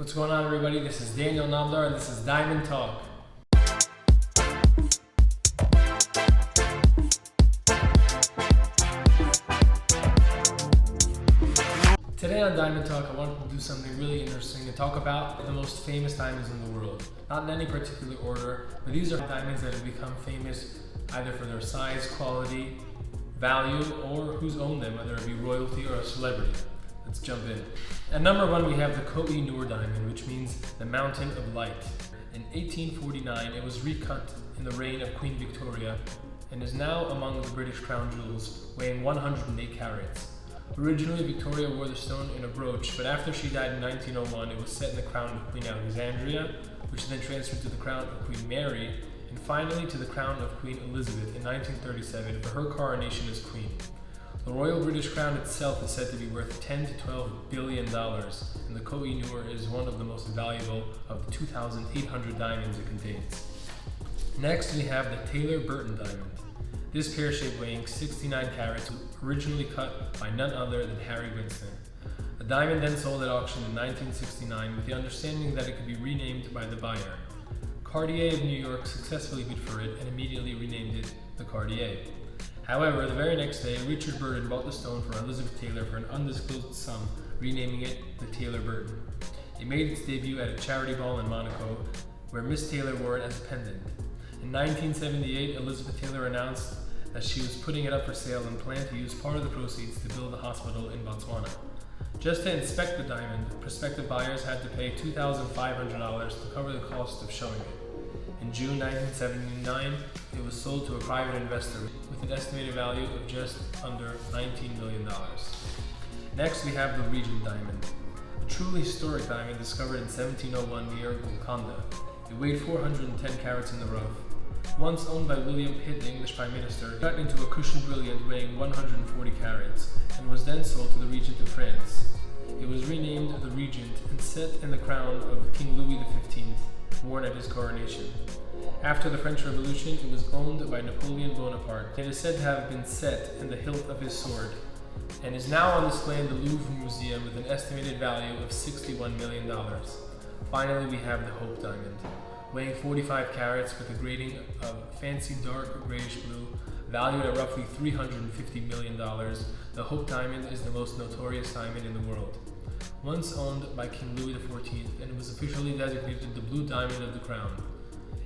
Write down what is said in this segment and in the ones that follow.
What's going on, everybody? This is Daniel Namdar and this is Diamond Talk. Today on Diamond Talk, I wanted to do something really interesting and talk about the most famous diamonds in the world. Not in any particular order, but these are diamonds that have become famous either for their size, quality, value, or who's owned them, whether it be royalty or a celebrity. Let's jump in. At number one, we have the Koh-i-Noor diamond, which means the mountain of light. In 1849, it was recut in the reign of Queen Victoria and is now among the British crown jewels, weighing 108 carats. Originally, Victoria wore the stone in a brooch, but after she died in 1901, it was set in the crown of Queen Alexandria, which then transferred to the crown of Queen Mary, and finally to the crown of Queen Elizabeth in 1937 for her coronation as queen. The Royal British Crown itself is said to be worth $10 to $12 billion, and the Koh-i-Noor is one of the most valuable of the 2,800 diamonds it contains. Next, we have the Taylor-Burton diamond. This pear-shaped weighing 69 carats was originally cut by none other than Harry Winston. The diamond then sold at auction in 1969 with the understanding that it could be renamed by the buyer. Cartier of New York successfully bid for it and immediately renamed it the Cartier. However, the very next day, Richard Burton bought the stone for Elizabeth Taylor for an undisclosed sum, renaming it the Taylor-Burton. It made its debut at a charity ball in Monaco, where Miss Taylor wore it as a pendant. In 1978, Elizabeth Taylor announced that she was putting it up for sale and planned to use part of the proceeds to build a hospital in Botswana. Just to inspect the diamond, prospective buyers had to pay $2,500 to cover the cost of showing it. In June 1979, it was sold to a private investor with an estimated value of just under $19 million. Next, we have the Regent diamond, a truly historic diamond discovered in 1701 near Golconda. It weighed 410 carats in the rough. Once owned by William Pitt, the English Prime Minister, it got into a cushioned brilliant weighing 140 carats and was then sold to the Regent of France. It was renamed the Regent and set in the crown of King Louis XV, worn at his coronation. After the French Revolution, it was owned by Napoleon Bonaparte. It is said to have been set in the hilt of his sword and is now on display in the Louvre Museum with an estimated value of $61 million. Finally, we have the Hope diamond, weighing 45 carats with a grading of fancy dark grayish blue, valued at roughly $350 million. The Hope diamond is the most notorious diamond in the world. Once owned by King Louis XIV, and it was officially designated the Blue Diamond of the Crown.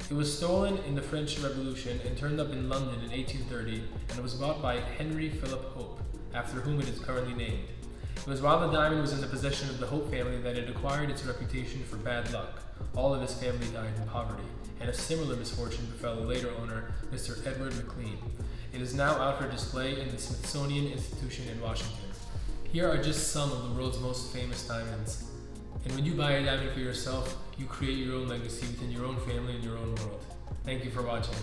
It was stolen in the French Revolution and turned up in London in 1830, and it was bought by Henry Philip Hope, after whom it is currently named. It was while the diamond was in the possession of the Hope family that it acquired its reputation for bad luck. All of his family died in poverty, and a similar misfortune befell the later owner, Mr. Edward McLean. It is now out for display in the Smithsonian Institution in Washington. Here are just some of the world's most famous diamonds. And when you buy a diamond for yourself, you create your own legacy within your own family and your own world. Thank you for watching.